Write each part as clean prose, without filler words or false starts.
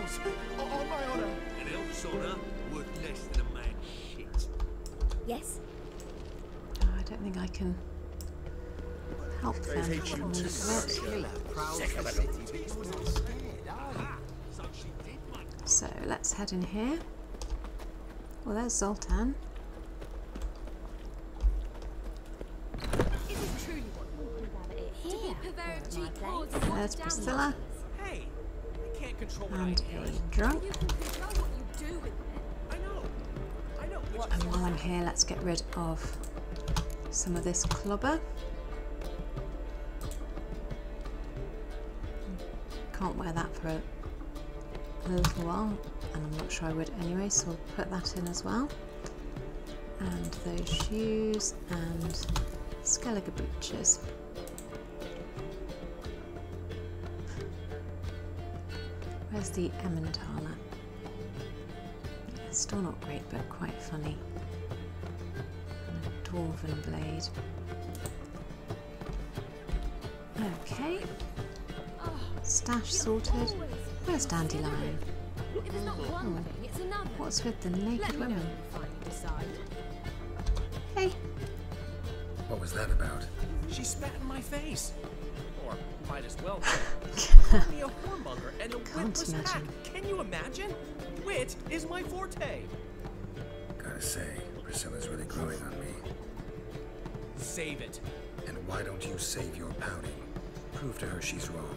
elves. On my honor. An elf's honor worth less than a man's shit. Yes? Oh, I don't think I can help them. They hate you I'm too, gonna Sarah. So let's head in here. Well, there's Zoltan. Is it truly here? There's Priscilla Hey, I can't control what and I a hear. drunk. You can control what you do with it. I know. And while I'm here, let's get rid of some of this clobber. Can't wear that for a little while, and I'm not sure I would anyway, so we'll put that in as well. And those shoes and Skellige booches. Where's the Emmentaler? Yeah, still not great, but quite funny. And a dwarven blade. Okay. Stash sorted. Where's Dandelion? If it's not one thing, it's another. What's with the naked Let me know women? when you finally decide. Hey, What was that about? She spat in my face. Or might as well. Called me a whoremonger and a Can't witless hack. imagine. Can you imagine? Wit is my forte. Gotta say, Priscilla's really growing on me. Save it. And why don't you save your pouting? Prove to her she's wrong.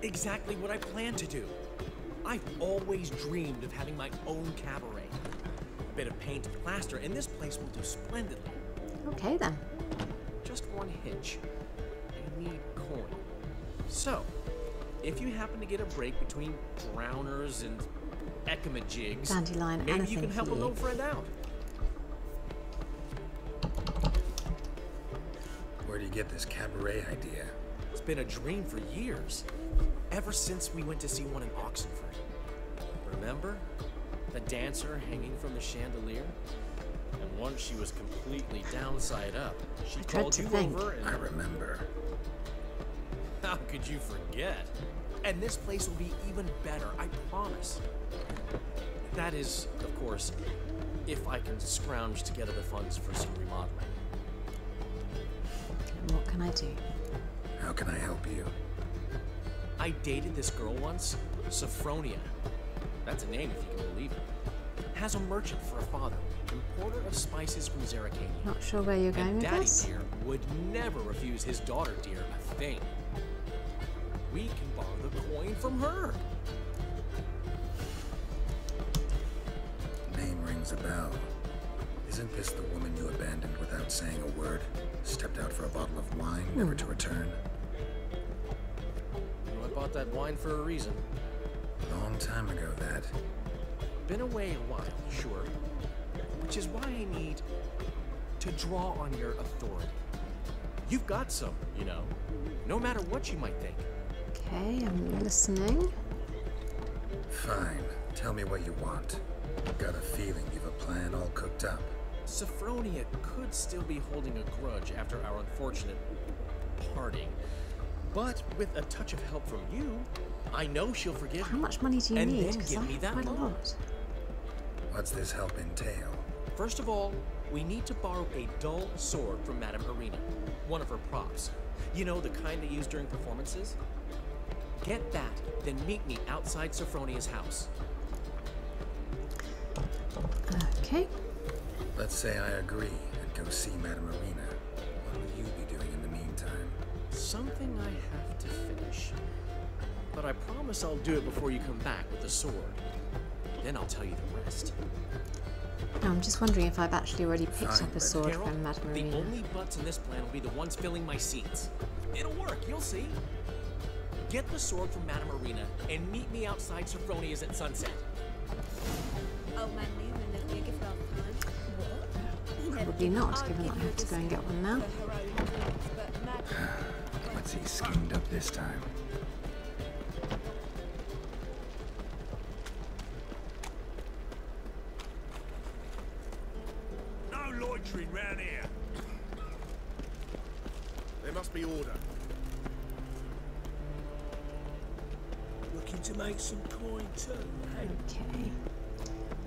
Exactly what I plan to do. I've always dreamed of having my own cabaret. A bit of paint and plaster, and this place will do splendidly. okay then. Just one hitch. I need coin. So, if you happen to get a break between drowners and ekamajigs, Dandelion, maybe you anything can help for a you. little friend out. Where do you get this cabaret idea? It's been a dream for years. Ever since we went to see one in Oxenford. Remember? The dancer hanging from the chandelier? And once she was completely downside up, she I dread called to you think. over and... I remember. How could you forget? And this place will be even better, I promise. That is, of course, if I can scrounge together the funds for some remodeling. And what can I do? How can I help you? I dated this girl once, Sophronia. That's a name if you can believe it. Has a merchant for a father, importer of spices from Zerrikania. Not sure where you're going And with Daddy this. dear would never refuse his daughter dear a thing. We can borrow the coin from her. Name rings a bell. Isn't this the woman you abandoned without saying a word? Stepped out for a bottle of wine, never to return? I bought that wine for a reason. Long time ago, that. Been away a while, sure. Which is why I need to draw on your authority. You've got some, you know, no matter what you might think. Okay, I'm listening. Fine. Tell me what you want. Got a feeling you've a plan all cooked up. Sophronia could still be holding a grudge after our unfortunate parting. But with a touch of help from you, I know she'll forgive How me. much money do you And need? then Because give I me have that quite a loan. lot. What's this help entail? First of all, we need to borrow a dull sword from Madame Arena, one of her props. You know, the kind they use during performances? Get that, then meet me outside Sophronia's house. Okay. Let's say I agree and go see Madame Arena. What will you be doing in the meantime? Something I have to finish. But I promise I'll do it before you come back with the sword. Then I'll tell you the rest. Now, I'm just wondering if I've actually already picked Fine, up a but sword Geralt, from Madame the Arena. only butts in this plan will be the ones filling my seats. It'll work, you'll see. Get the sword from Madame Arena and meet me outside Sophronia's at sunset. Oh man, you were never a gift last time. What? Probably not, given that I have to go and get one now. What's he schemed up this time? No loitering round here. There must be order. Look looking to make some coin too, eh? Okay.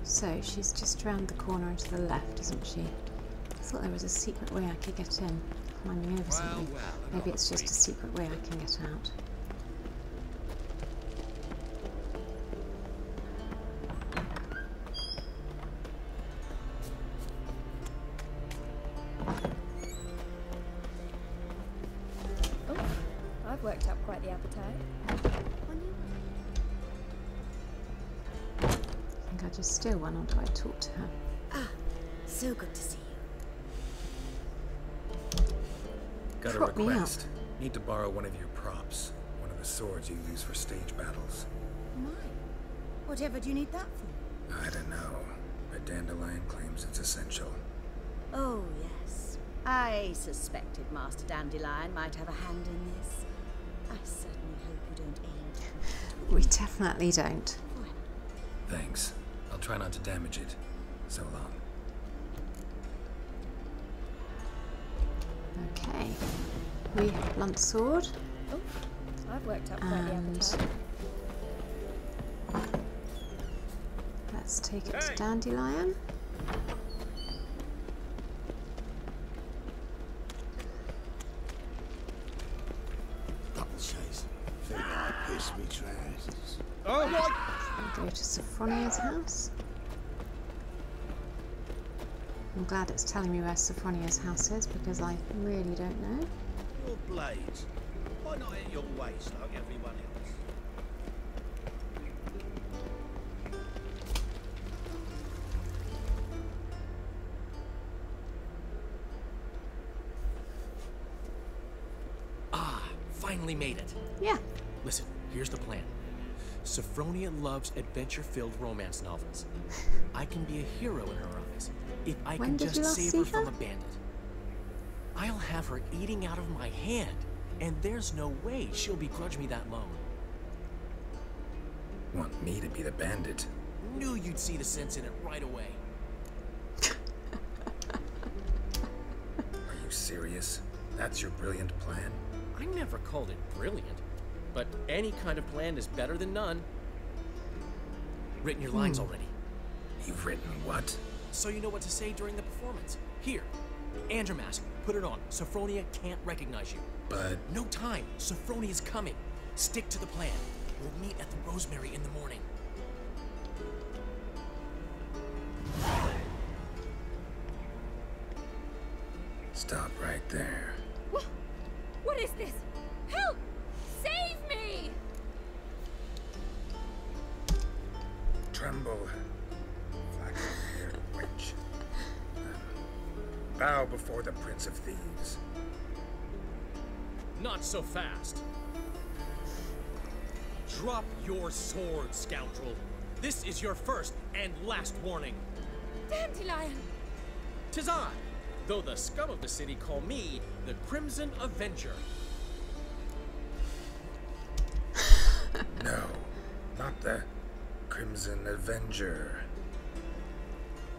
So she's just around the corner and to the left, isn't she? I thought there was a secret way I could get in, climbing over something. Maybe it's just a secret way I can get out. I've worked up quite the appetite. I think I just steal one, or do I talk to her? Ah, so good to see you. Got a Prop me up. request. Need to borrow one of your props. One of the swords you use for stage battles. My, whatever do you need that for? I don't know, but Dandelion claims it's essential. Oh, yes. I suspected Master Dandelion might have a hand in this. I certainly hope you don't aim to... We definitely don't. Thanks. I'll try not to damage it. So long. Okay. We have blunt sword. Oh, I've worked up quite the And appetite. let's take it to Dandelion. Double chase. Think I piss me trousers. Go to Sophronia's house. I'm glad it's telling me where Sophronia's house is because I really don't know. Your blades. Why not at your waist like everyone else? Finally made it. Yeah. Listen, here's the plan. Sophronia loves adventure-filled romance novels. I can be a hero in her eyes if I When can did you just last save see her from her? a bandit. I'll have her eating out of my hand, and there's no way she'll begrudge me that loan. Want me to be the bandit? Knew you'd see the sense in it right away. Are you serious? That's your brilliant plan? I never called it brilliant, but any kind of plan is better than none. Written your lines already, You've written what? so you know what to say during the performance. Here, and your mask. Put it on. Sophronia can't recognize you. But No time. Sophronia's coming. Stick to the plan. We'll meet at the Rosemary in the morning. stop right there. What is this? Help! Save me! Tremble, flaxen-haired witch. Bow before the Prince of Thieves. Not so fast. Drop your sword, scoundrel. This is your first and last warning. Dandelion! 'Tis I, though the scum of the city call me the Crimson Avenger. No, not the Crimson Avenger.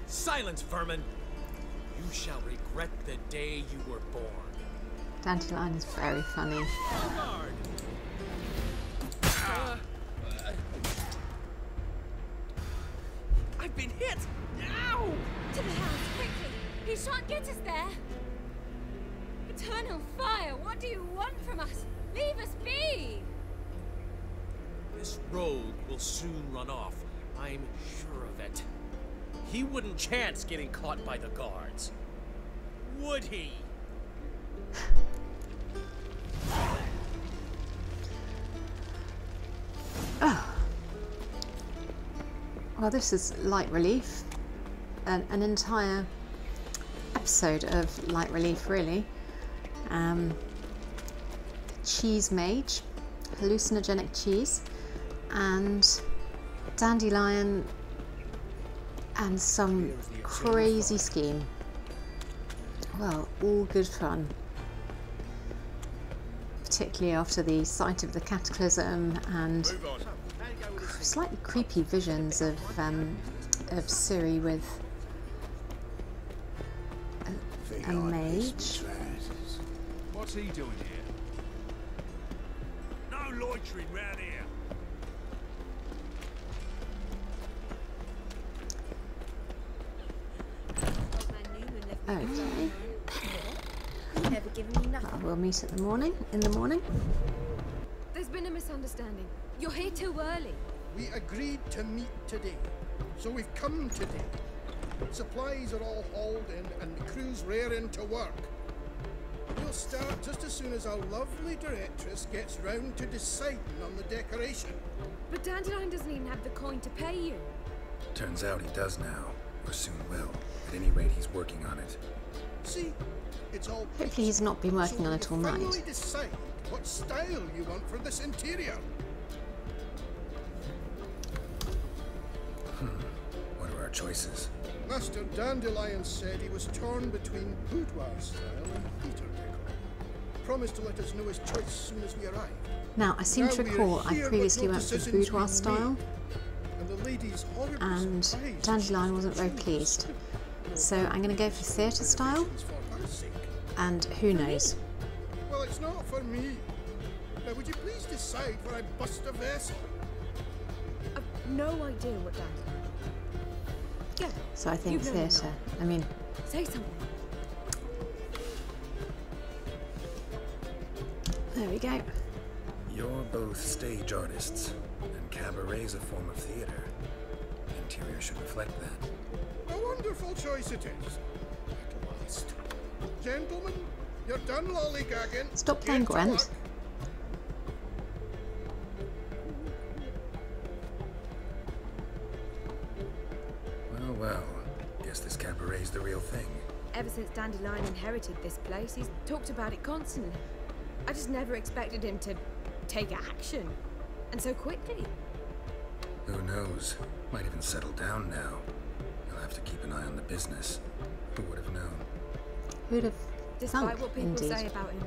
Silence, vermin! You shall regret the day you were born. Dandelion is very funny. Guard! I've been hit! Ow! To the house, quickly! He shan't get us there! Eternal fire, what do you want from us? Leave us be! This rogue will soon run off. I'm sure of it. He wouldn't chance getting caught by the guards. Would he? Well, this is Light Relief. An entire episode of Light Relief, really. Cheese Mage, hallucinogenic cheese, and Dandelion, and some crazy scheme. Well, all good fun. Particularly after the sight of the cataclysm and slightly creepy visions of Ciri with a mage. What's he doing here? No loitering round here. Okay. Never given me nothing. We'll meet in the morning. There's been a misunderstanding. You're here too early. We agreed to meet today, so we've come today. Supplies are all hauled in and the crew's raring to work. We'll start just as soon as our lovely directress gets round to deciding on the decoration. But Dandelion doesn't even have the coin to pay you. Turns out he does now, or soon will. At any rate, he's working on it. See, it's all Hopefully he's not been working on it all night. Finally decide what style you want for this interior. What are our choices? Master Dandelion said he was torn between boudoir style and theatre decor. Promised to let us know his choice as soon as we arrive. Now, I seem to Now we're recall I here, previously but no went for decisions boudoir we style, made. And the lady's horribly and surprised Dandelion she wasn't very chose pleased. no So I'm going to go for theatre style, renovations for her sake. and who knows? Well, it's not for me. Now, would you please decide where I bust a vessel? I've no idea what Dandelion. Yeah. So I think You know theatre. I mean, Say something. there we go. You're both stage artists, and cabaret's a form of theater. Interior should reflect that. A wonderful choice it is. At last. Gentlemen, you're done lollygagging. Stop playing Get to Gwent. work. Well, guess this cabaret's the real thing. Ever since Dandelion inherited this place, he's talked about it constantly. I just never expected him to take action. And so quickly. Who knows? Might even settle down now. You'll have to keep an eye on the business. Who would have known? Who'd have Despite thunk, what people indeed. say about him,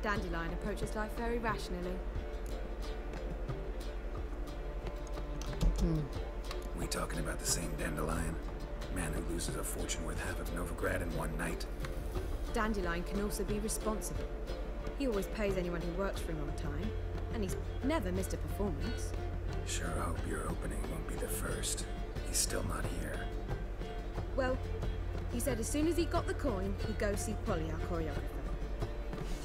Dandelion approaches life very rationally. We talking about the same Dandelion? Man who loses a fortune worth half of Novigrad in one night? Dandelion can also be responsible. He always pays anyone who works for him on time, and he's never missed a performance. Sure hope your opening won't be the first. He's still not here. Well, he said as soon as he got the coin, he'd go see Polly, our choreographer.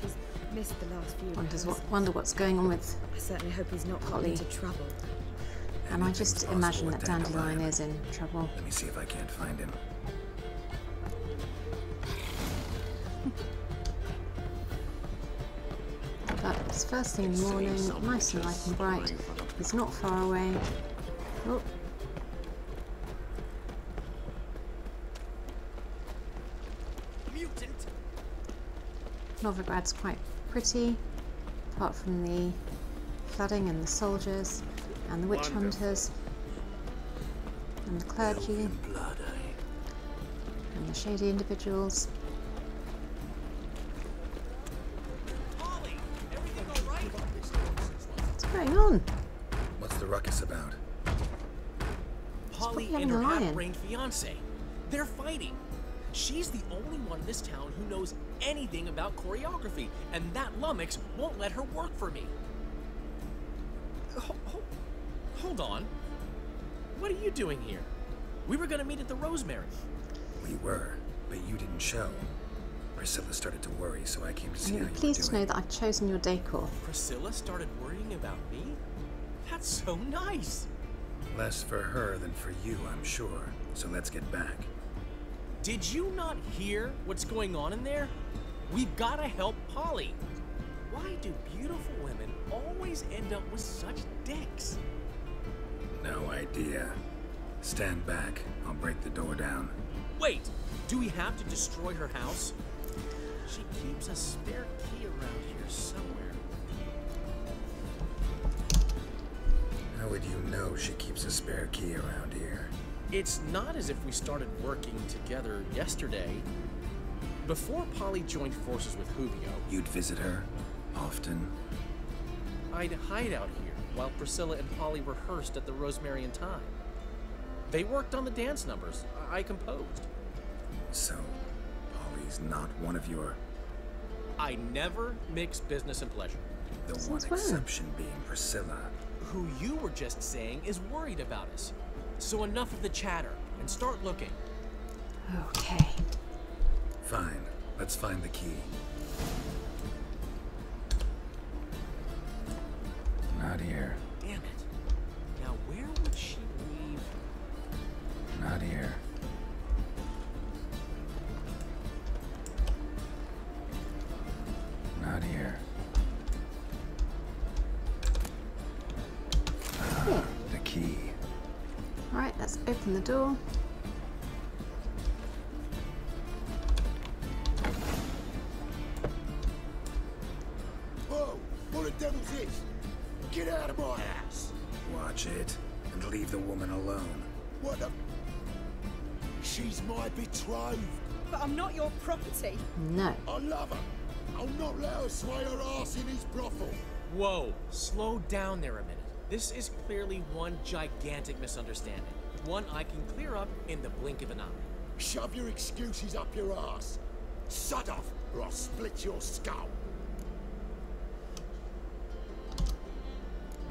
She's missed the last few rounds. Wonder what's going on with. I certainly hope he's not got Polly. into trouble. And I Anything's just possible imagine with that Dandelion is in trouble. Let me see if I can't find him. But it's first thing in the morning, nice and light and bright. He's not far away. Oh. Mutant! Novigrad's quite pretty, apart from the flooding and the soldiers and the witch hunters and the clergy Blood, eh? and the shady individuals. Polly! Everything alright? What's going on? What's the ruckus about? Polly having and her a lion. half-brained fiance. They're fighting. She's the only one in this town who knows anything about choreography, and that lummox won't let her work for me. Hold on. What are you doing here? We were gonna meet at the Rosemary. We were, but you didn't show. Priscilla started to worry, so I came to see And how you're you were pleased to know doing. that I've chosen your decor. Priscilla started worrying about me? That's so nice. Less for her than for you, I'm sure. So let's get back. Did you not hear what's going on in there? We've gotta help Polly. Why do beautiful women always end up with such dicks? No idea. Stand back. I'll break the door down. Wait, do we have to destroy her house? She keeps a spare key around here somewhere. How would you know she keeps a spare key around here? It's not as if we started working together yesterday. Before Polly joined forces with Hubio, You'd visit her? Often? I'd hide out here while Priscilla and Polly rehearsed at the Rosemary and Thyme. They worked on the dance numbers I composed. So, Polly's not one of your... I never mix business and pleasure. The one Since when? exception being Priscilla. Who you were just saying is worried about us. So enough of the chatter and start looking. Okay. Fine. Let's find the key. Not here. Damn it. Now where would she leave? Not here. Not here. Ah, the key. Alright, let's open the door. Whoa! What the devil's this? Get out of my house! Watch it, and leave the woman alone. What the... She's my betrothed. But I'm not your property. No. I love her. I'll not let her sway her ass in his brothel. Whoa, slow down there a minute. This is clearly one gigantic misunderstanding. One I can clear up in the blink of an eye. Shove your excuses up your ass. Shut off, or I'll split your skull.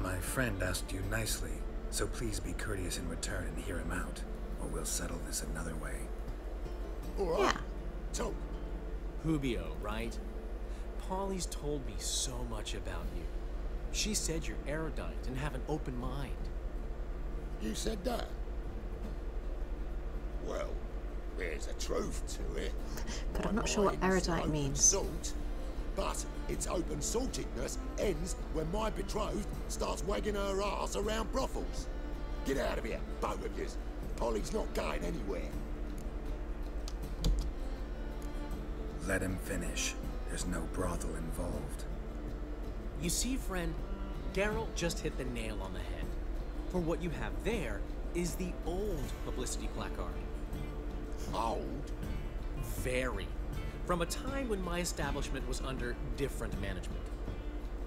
My friend asked you nicely, so please be courteous in return and hear him out, or we'll settle this another way. All right. Yeah. Talk. Hubio, right? Polly's told me so much about you. She said you're erudite and have an open mind. You said that? Well, there's a truth to it. But I'm My not sure what mind's erudite open means. Salt, but its open-saltedness ends when my betrothed starts wagging her ass around brothels. Get out of here, both of yous. Polly's not going anywhere. Let him finish. There's no brothel involved. You see, friend, Geralt just hit the nail on the head. For what you have there is the old publicity placard. Old? Very. From a time when my establishment was under different management.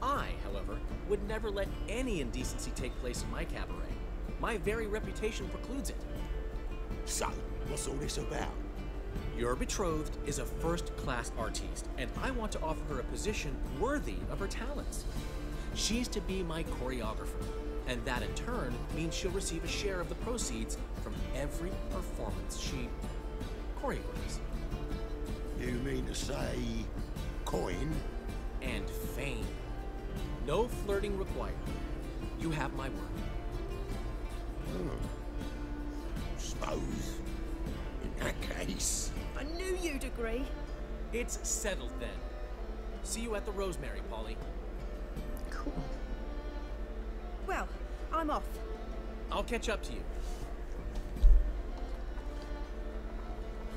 I, however, would never let any indecency take place in my cabaret. My very reputation precludes it. So, what's all this about? Your betrothed is a first-class artiste, and I want to offer her a position worthy of her talents. She's to be my choreographer, and that in turn means she'll receive a share of the proceeds from every performance she choreographs. You mean to say... coin? And fame. No flirting required. You have my word. Suppose... in that case... I knew you'd agree. It's settled then. See you at the Rosemary, Polly. Cool. Well, I'm off. I'll catch up to you.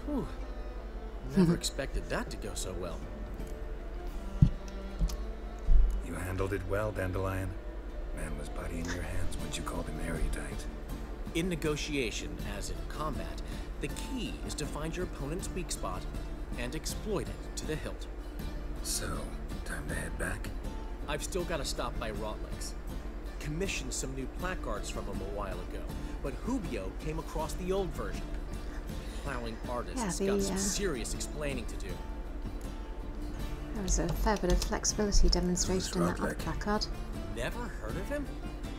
Whew. Never expected that to go so well. You handled it well, Dandelion. Man was bloody in your hands once you called him erudite. In negotiation, as in combat, the key is to find your opponent's weak spot and exploit it to the hilt. So, time to head back? I've still got to stop by Rotlick's. Commissioned some new placards from him a while ago, but Hubio came across the old version. Plowing artists got some serious explaining to do. There was a fair bit of flexibility demonstrated in that other Rotlick? placard. Never heard of him?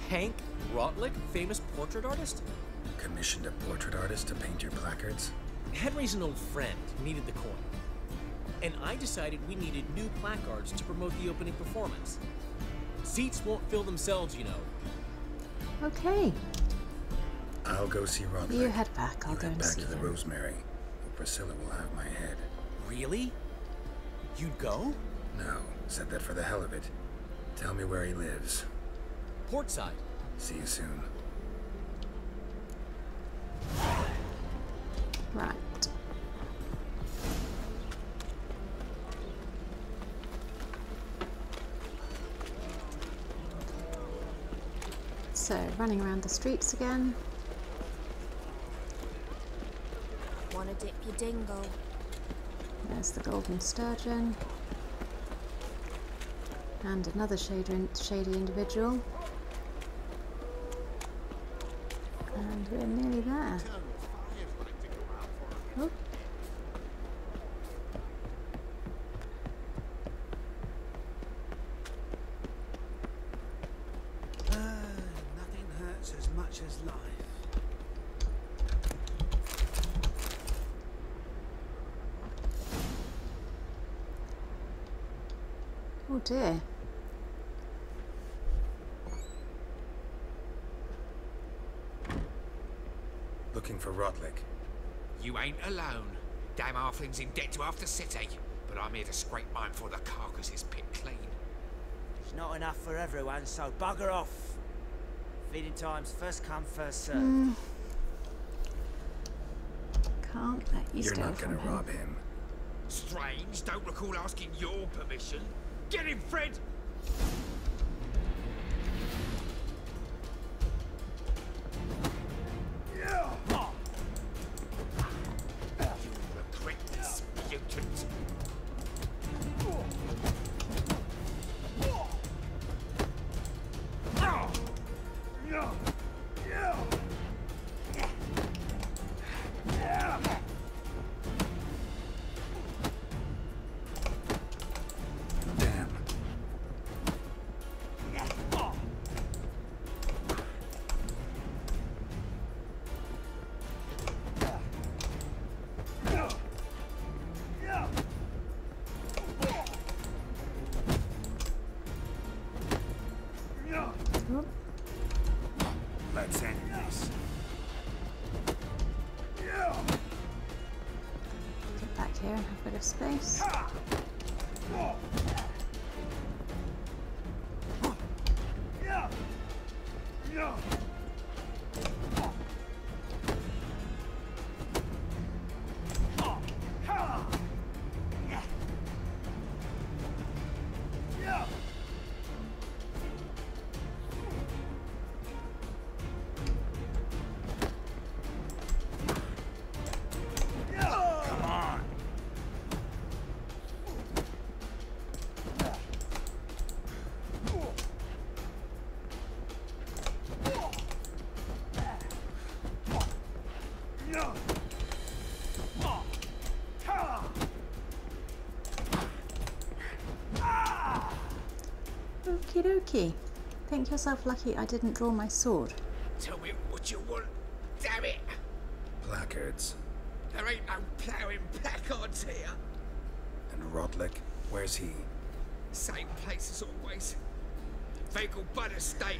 Hank Rotlick, famous portrait artist? Commissioned a portrait artist to paint your placards? Henry's an old friend, needed the coin. And I decided we needed new placards to promote the opening performance. Seats won't fill themselves, you know. Okay, I'll go see Rotlick. you head back. I'll You go head and back see to the him. Rosemary, or Priscilla will have my head. Really? You'd go? No, said that for the hell of it. Tell me where he lives. Portside. See you soon. Right. So, running around the streets again. Wanna dip your dingle? There's the golden sturgeon. And another shady individual. And we're nearly there. Oh. Nothing hurts as much as life. Oh dear. Looking for Rotlick. You ain't alone. Damn halfling's in debt to half the city. But I'm here to scrape mine before the carcass is picked clean. There's not enough for everyone, so bugger off. Feeding time's first come, first served. Can't let you You're steal not from gonna him. rob him. Strange, don't recall asking your permission. Get him, Fred! Let's end this. Get back here and have a bit of space. Okie dokie. Think yourself lucky I didn't draw my sword. Tell me what you want, damn it! Placards. There ain't no ploughing placards here. And Rotlick, where's he? Same place as always. Vegal Bud Estate.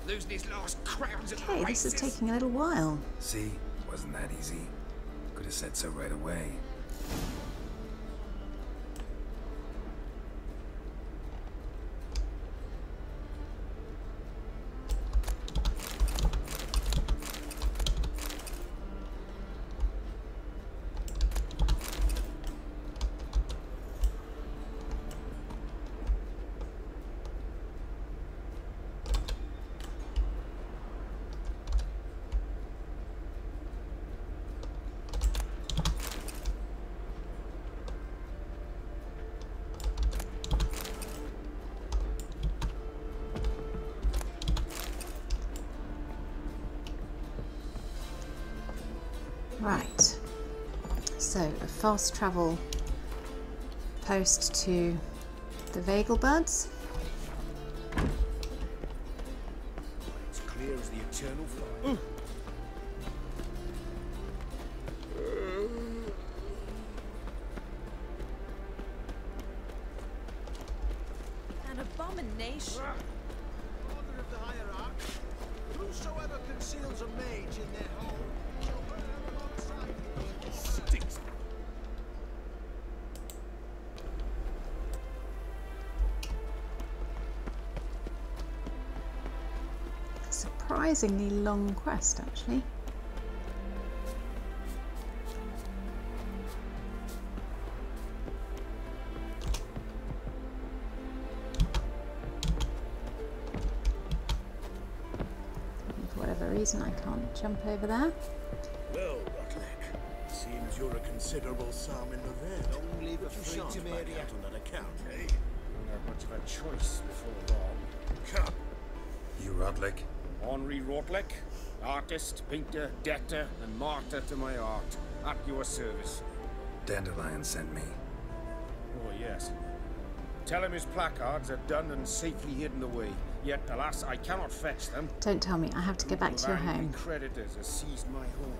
Losing his last crowns at the Okay, this races. is taking a little while. See? Wasn't that easy? Could have said so right away. Right, so a fast travel post to the Vegal Buds. It's clear as the eternal fire. An abomination. Order of the hierarch. Whosoever conceals a mage in their home shall burn alongside him. Stinks. Surprisingly long quest, actually. For whatever reason, I can't jump over there. Well, Rotlick, seems you're a considerable sum in the red. Long live a free Shan't to back marry out on that account, eh? Don't have much of a choice before long. Come. You Rotlick? Henri Rotlick, artist, painter, debtor, and martyr to my art, at your service. Dandelion sent me. Oh, yes. Tell him his placards are done and safely hidden away. Yet, alas, I cannot fetch them. Don't tell me I have to get back to your Angry home. creditors have seized my home.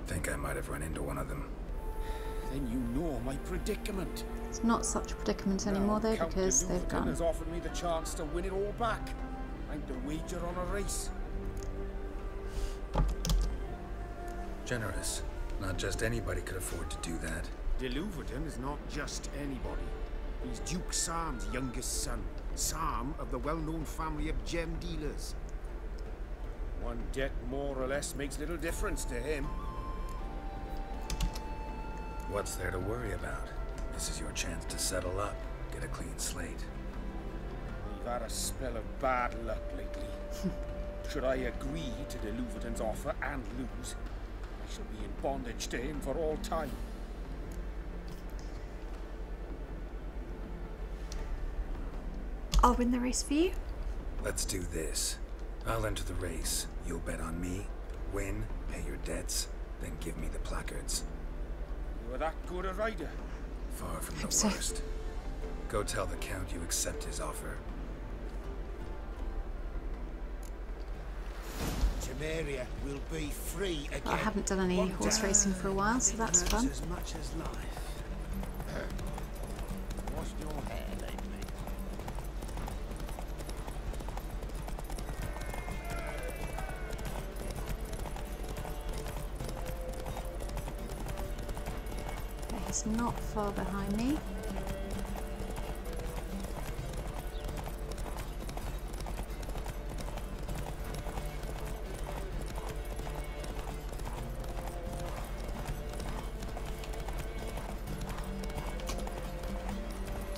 Think I might have run into one of them. then you know my predicament. It's not such a predicament anymore though, Count because de they've Louverton gone. has offered me the chance to win it all back. I'm to wager on a race. Generous. Not just anybody could afford to do that. De Louverton is not just anybody. He's Duke Sam's youngest son. Sam of the well-known family of gem dealers. One debt more or less makes little difference to him. What's there to worry about? This is your chance to settle up, get a clean slate. We've had a spell of bad luck lately. Should I agree to de Louverton's offer and lose, I shall be in bondage to him for all time. I'll win the race for you. Let's do this. I'll enter the race. You'll bet on me, win, pay your debts, then give me the placards. You're that good a rider? Far from the worst. Go tell the Count you accept his offer. Temeria will be free again. I haven't done any horse racing for a while, so that's fun. As much as life. Washed your hair lately. Okay, he's not far behind me.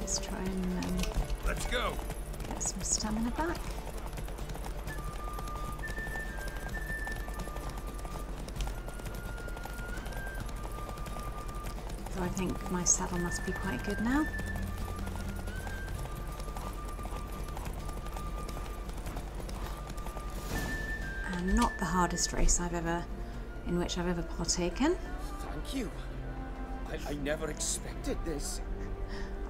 Just try and Let's go. get some stamina back. So I think my saddle must be quite good now. And not the hardest race in which I've ever partaken. Thank you. I never expected this.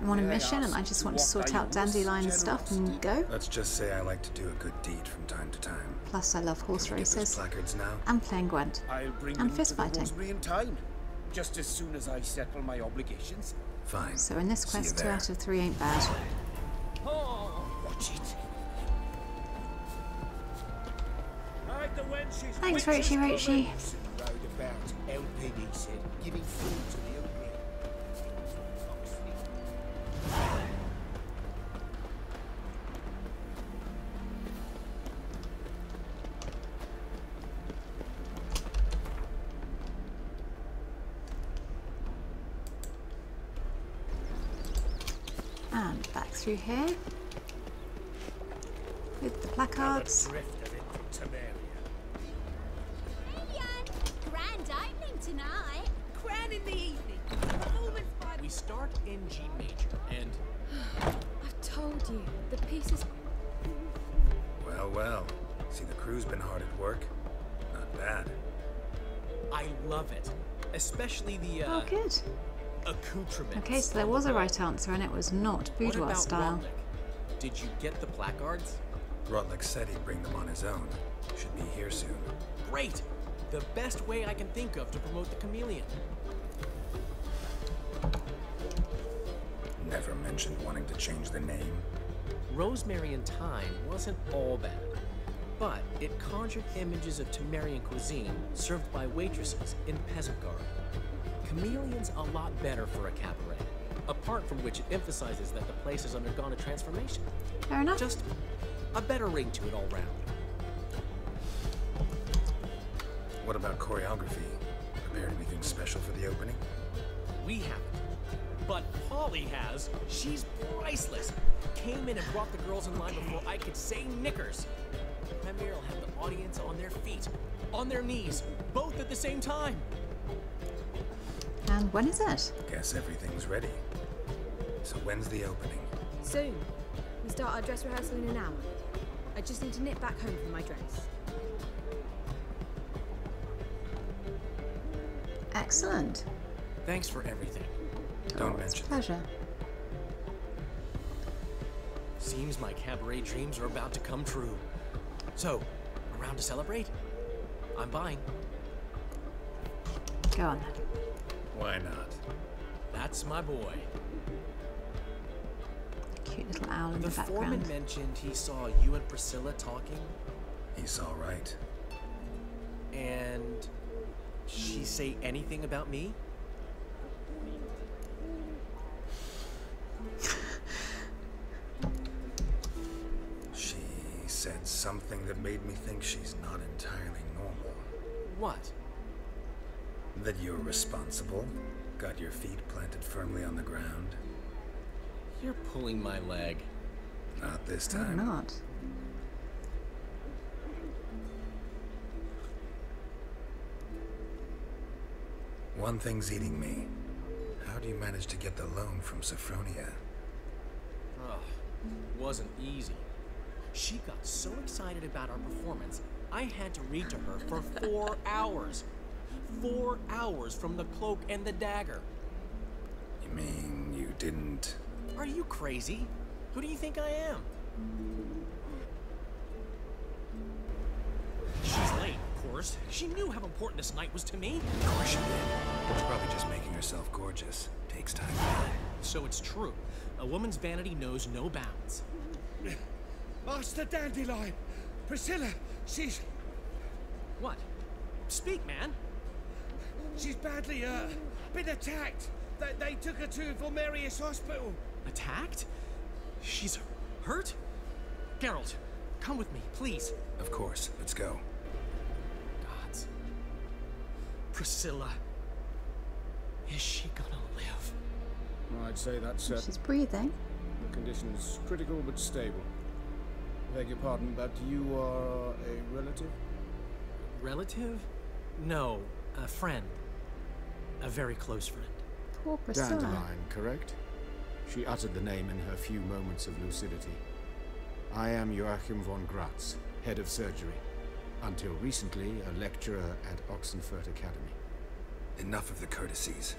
I'm on a mission and I just want to sort out Dandelion stuff and go. Let's just say I like to do a good deed from time to time. Plus I love horse Can we get those races placards now? and playing Gwent I'll bring and them fist to the fighting. Rosemary and Thyme, just as soon as I settle my obligations. Fine. So in this See you quest, 2 there. out of 3 ain't bad. Watch it. Thanks, Roachy Roachy. Rode about, helping, he said, giving food to the hungry. And back through here with the placards. Grand opening tonight. Grand in the evening. Performance by We start in G major, and I've told you, the piece is... Well, well. See, the crew's been hard at work. Not bad. I love it. Especially the, Oh, good. accoutrements. Okay, so there was a right answer and it was not What boudoir about style. Rotlick? Did you get the placards? Rotlick said he'd bring them on his own. Should be here soon. Great! The best way I can think of to promote the chameleon. Never mentioned wanting to change the name. Rosemary and Thyme wasn't all bad, but it conjured images of Temerian cuisine served by waitresses in peasant garb. Chameleon's a lot better for a cabaret, apart from which it emphasizes that the place has undergone a transformation. Fair enough. Just a better ring to it all round. What about choreography? Prepared anything special for the opening? We haven't. But Polly has. She's priceless. Came in and brought the girls in line before I could say knickers. The premiere will have the audience on their feet, on their knees, both at the same time. And when is it? Guess everything's ready. So when's the opening? Soon. We start our dress rehearsal in an hour. I just need to nip back home for my dress. Excellent. Thanks for everything. Don't It's a mention it. pleasure. Seems my cabaret dreams are about to come true. So, around to celebrate? I'm buying. Go on. Why not? That's my boy. Cute little owl in the The background. foreman mentioned he saw you and Priscilla talking. He's all right. And she say anything about me? She said something that made me think she's not entirely normal. What? That you're responsible, got your feet planted firmly on the ground. You're pulling my leg. Not this I'm time. not. One thing's eating me. How do you manage to get the loan from Sophronia? Oh, wasn't easy. She got so excited about our performance, I had to read to her for 4 hours. 4 hours from the cloak and the dagger. You mean you didn't... Are you crazy? Who do you think I am? She's late, of course. She knew how important this night was to me. Of course she did. She's probably just making herself gorgeous. Takes time. So it's true. A woman's vanity knows no bounds. Master Dandelion! Priscilla, she's... What? Speak, man. She's badly, been attacked. They took her to Vulmerius Hospital. Attacked? She's hurt? Geralt, come with me, please. Of course. Let's go. Gods. Priscilla. Is she gonna live? I'd say that's She's breathing. the condition's critical but stable. Beg your pardon, but you are a relative? Relative? No, a friend. A very close friend. Poor Priscilla. Dandelion, correct? She uttered the name in her few moments of lucidity. I am Joachim von Gratz, head of surgery. Until recently, a lecturer at Oxenfurt Academy. Enough of the courtesies.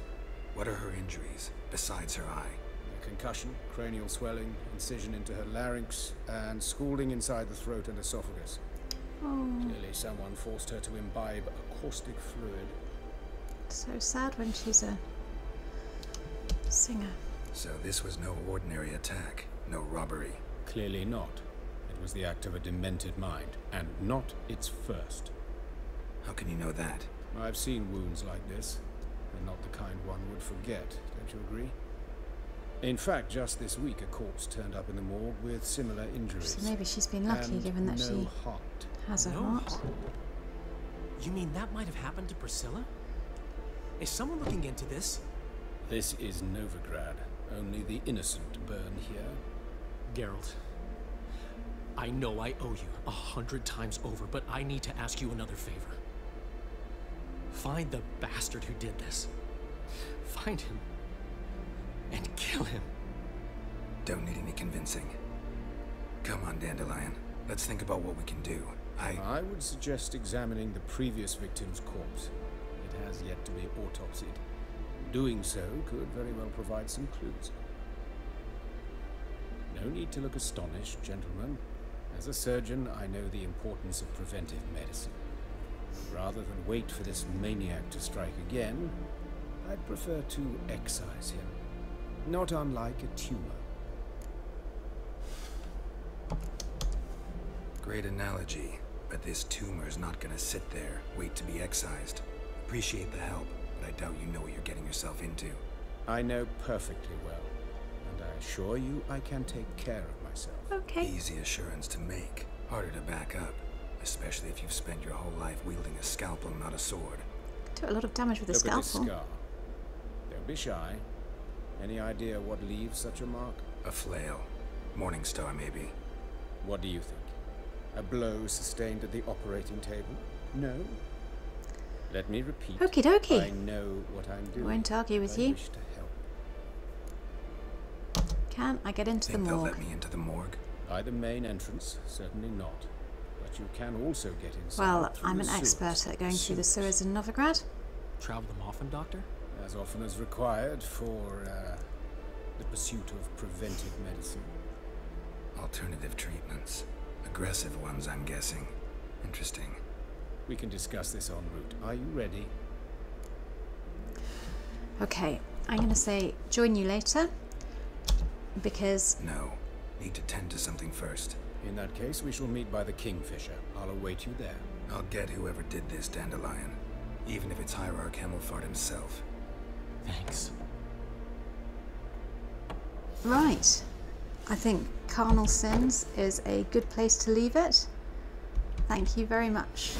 What are her injuries, besides her eye? A concussion, cranial swelling, incision into her larynx, and scalding inside the throat and esophagus. Oh, Clearly someone forced her to imbibe a caustic fluid. so sad when she's a singer. So this was no ordinary attack, no robbery. Clearly not. It was the act of a demented mind, and not its first. How can you know that? I've seen wounds like this. They're not the kind one would forget, don't you agree? In fact, just this week a corpse turned up in the morgue with similar injuries. So maybe she's been lucky and given that no she heart. has a No heart. heart? You mean that might have happened to Priscilla? Is someone looking into this? This is Novigrad. Only the innocent burn here. Geralt, I know I owe you 100 times over, but I need to ask you another favor. Find the bastard who did this. Find him and kill him. Don't need any convincing. Come on, Dandelion. Let's think about what we can do. I would suggest examining the previous victim's corpse. It has yet to be autopsied. Doing so could very well provide some clues. No need to look astonished, gentlemen. As a surgeon, I know the importance of preventive medicine. Rather than wait for this maniac to strike again, I'd prefer to excise him. Not unlike a tumor. Great analogy, but this tumor's not gonna sit there, wait to be excised. Appreciate the help, but I doubt you know what you're getting yourself into. I know perfectly well, and I assure you I can take care of myself. Okay. Easy assurance to make, harder to back up, especially if you've spent your whole life wielding a scalpel, not a sword. Do a lot of damage with a Look at this scalpel. scar. Don't be shy. Any idea what leaves such a mark? A flail. Morningstar, maybe. What do you think? A blow sustained at the operating table? No? Let me repeat. Okie dokie. I know what I'm doing. Won't argue with I you. wish to help. Can I get into Think the they'll morgue? let me into the morgue? By the main entrance, certainly not. But you can also get inside. Well, through I'm the an expert sewers. at going through the sewers in Novigrad. Travel them often, Doctor? As often as required for the pursuit of preventive medicine. Alternative treatments. Aggressive ones, I'm guessing. Interesting. We can discuss this en route. Are you ready? Okay, I'm going to say join you later, because... No. Need to tend to something first. In that case, we shall meet by the Kingfisher. I'll await you there. I'll get whoever did this, Dandelion. Even if it's Hierarch Hemmelfart himself. Thanks. Right. I think carnal sins is a good place to leave it. Thank you very much.